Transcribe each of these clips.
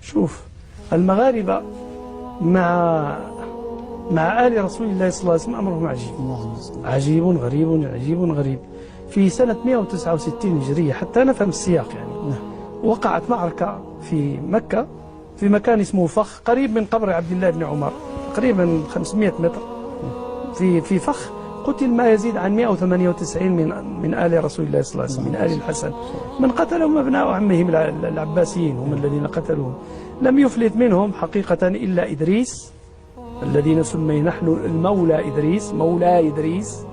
شوف المغاربة مع آل رسول الله صلى الله عليه وسلم أمرهم عجيب، عجيب غريب عجيب غريب. في سنة 169 هجرية حتى نفهم السياق يعني، وقعت معركة في مكة في مكان اسمه فخ قريب من قبر عبد الله بن عمر، تقريبا 500 متر. في فخ قتل ما يزيد عن 198 من آل رسول الله صلى الله عليه وسلم، من آل الحسن. من قتلهم أبناء عمهم العباسيين هم الذين قتلوهم. لم يفلت منهم حقيقة إلا إدريس الذي نسميه نحن المولى إدريس، مولى إدريس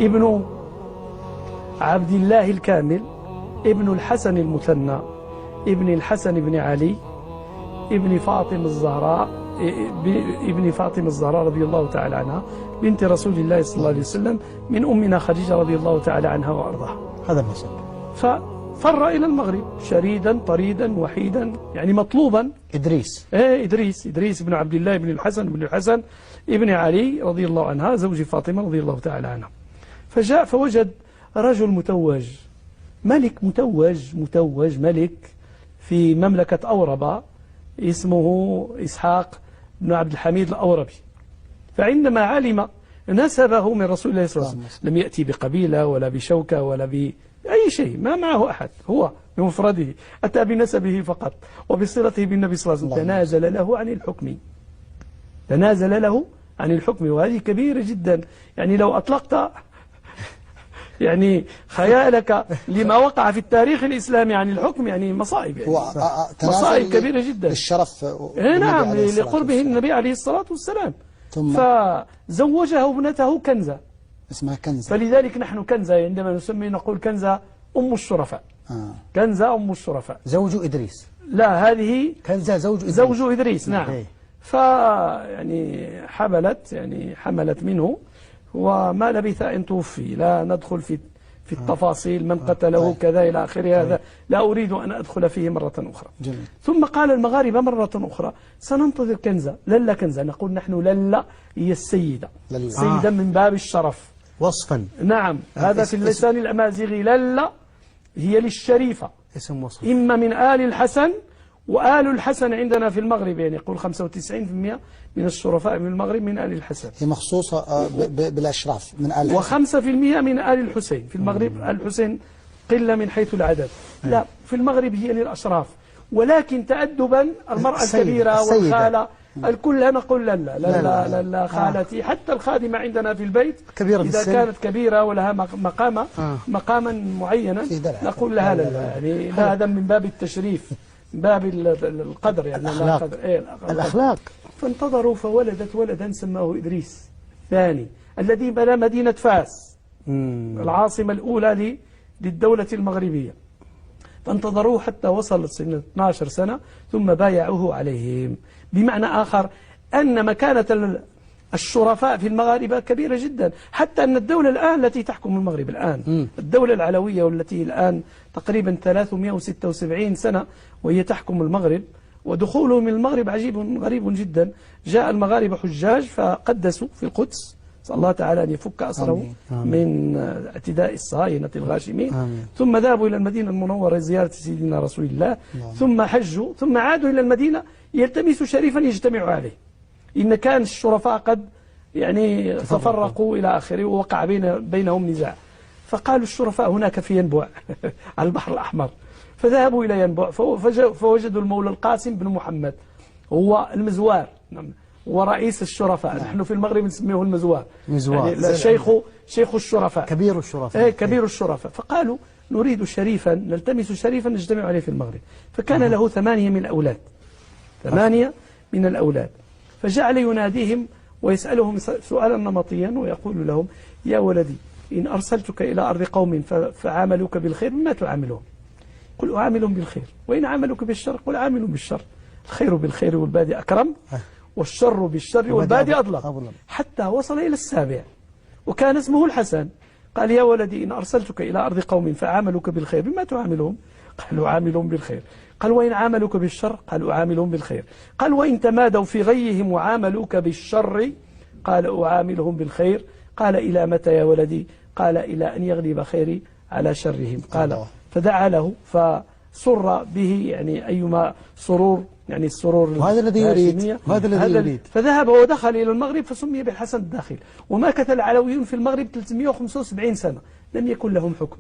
ابن عبد الله الكامل، ابن الحسن المثنى، ابن الحسن بن علي، ابن فاطمة الزهراء رضي الله تعالى عنها، بنت رسول الله صلى الله عليه وسلم، من أمنا خديجة رضي الله تعالى عنها وأرضاها. هذا ما شك. ففر إلى المغرب شريدا طريدا وحيدا، يعني مطلوبا. إدريس بن عبد الله بن الحسن ابن علي رضي الله عنها، زوج فاطمة رضي الله تعالى عنها. فجاء فوجد رجل متوج، ملك متوج ملك في مملكة أوربا، اسمه إسحاق بن عبد الحميد الأوربي. فعندما علم نسبه من رسول الله صلى الله عليه وسلم، لم يأتي بقبيلة ولا بشوكة ولا بأي شيء، ما معه أحد، هو بمفرده أتى بنسبه فقط وبصلته بالنبي صلى الله عليه وسلم. تنازل له عن الحكم، وهذه كبيرة جدا. يعني لو أطلقت يعني خيالك لما وقع في التاريخ الإسلامي عن الحكم، يعني مصائب، يعني مصائب كبيرة جدا. الشرف نعم، لقربه النبي عليه الصلاة والسلام. فزوجه ابنته كنزة، اسمها كنزة. فلذلك نحن كنزة عندما نقول كنزة أم الشرفاء. كنزة أم الشرفاء، زوج إدريس. لا، هذه كنزة زوج إدريس. نعم. فيعني حملت منه، وما لبث أن توفي. لا ندخل في التفاصيل، من قتله كذا إلى آخره، هذا لا أريد أن أدخل فيه مرة أخرى. جميل. ثم قال المغاربة مرة أخرى سننتظر كنزة. للا كنزة، نقول نحن للا هي السيدة، السيدة من باب الشرف وصفا. نعم، هذا في اللسان الأمازيغي. للا هي للشريفة، اسم وصف، إما من آل الحسن، وآل الحسن عندنا في المغرب يعني يقول 95% من الشرفاء من المغرب من آل الحسن، هي مخصوصة بالأشراف من آل الحسن، و5% من آل الحسين. في المغرب الحسين قلة من حيث العدد، لا في المغرب هي للأشراف، ولكن تأدبا المرأة الكبيرة والخالة الكل نقول لا خالتي. حتى الخادمة عندنا في البيت إذا كانت كبيرة ولها مقاما معينا نقول لها لا، يعني هذا من باب التشريف، باب القدر، يعني الأخلاق. فانتظروا فولدت ولدا سماه إدريس الثاني الذي بنى مدينة فاس، العاصمة الأولى للدولة المغربية. فانتظروه حتى وصلت سنة 12 سنة ثم بايعوه عليهم. بمعنى آخر أن مكانة الشرفاء في المغاربة كبيرة جدا، حتى أن الدولة الآن التي تحكم المغرب الآن الدولة العلوية، والتي الآن تقريبا 376 سنة وهي تحكم المغرب، ودخوله من المغرب عجيب غريب جدا. جاء المغاربة حجاج فقدسوا في القدس، نسأل الله تعالى أن يفك أسره من اعتداء الصهاينة الغاشمين. ثم ذهبوا إلى المدينة المنورة لزيارة سيدنا رسول الله، ثم حجوا، ثم عادوا إلى المدينة يلتمسوا شريفا يجتمعوا عليه. إن كان الشرفاء قد يعني تفرقوا إلى آخره، ووقع بينهم نزاع. فقالوا الشرفاء هناك في ينبع على البحر الأحمر، فذهبوا إلى ينبع فوجدوا المولى القاسم بن محمد، هو المزوار ورئيس الشرفاء. نحن في المغرب نسميه المزوار، يعني شيخ الشرفاء، كبير الشرفاء. كبير الشرفاء. فقالوا نريد شريفا، نلتمس شريفا نجتمع عليه في المغرب. فكان له 8 من الأولاد، 8 من الأولاد. فجعل يناديهم ويسألهم سؤالا نمطيا ويقول لهم: يا ولدي، إن أرسلتك إلى أرض قوم فعاملوك بالخير بما تعاملهم، قل أعاملهم بالخير، وإن عاملوك بالشر قل عاملهم بالشر، الخير بالخير والبادي أكرم، والشر بالشر والبادي أظلم. حتى وصل إلى 7 وكان اسمه الحسن. قال: يا ولدي، إن أرسلتك إلى أرض قوم فعاملوك بالخير بما تعاملهم، قالوا عاملهم بالخير. قال: وإن عاملوك بالشر؟ قالوا أعاملهم بالخير. قال: وإن تمادوا في غيهم وعاملوك بالشر؟ قال: أعاملهم بالخير. قال: إلى متى يا ولدي؟ قال: إلى أن يغلب خيري على شرهم. قال: فدعا له سر به يعني أيما سرور، يعني السرور وهذا الذي يريد، وهذا الذي يريد. فذهب ودخل إلى المغرب فسمي بالحسن الداخل. ومكث العلويون في المغرب 375 سنة لم يكن لهم حكم،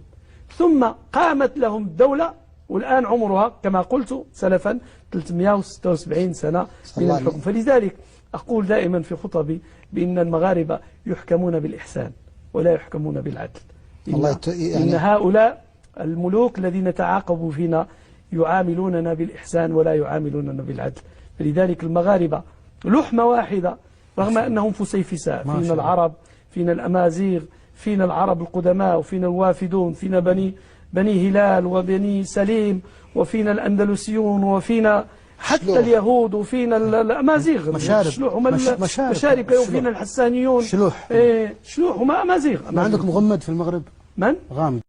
ثم قامت لهم الدولة، والآن عمرها كما قلت سلفا 376 سنة من الحكم. فلذلك أقول دائما في خطبي بأن المغاربة يحكمون بالإحسان ولا يحكمون بالعدل. إن هؤلاء الملوك الذين تعاقبوا فينا يعاملوننا بالإحسان ولا يعاملوننا بالعدل. فلذلك المغاربة لحمة واحدة رغم أنهم فسيفساء، فينا العرب، فينا الأمازيغ، فينا العرب القدماء، وفينا الوافدون، فينا بني هلال وبني سليم، وفينا الأندلسيون، وفينا حتى اليهود، وفينا الأمازيغ مشارب، وفينا الحسانيون شلوح شلوح، وما أمازيغ. ما عندكم غمد في المغرب؟ من؟ غامد.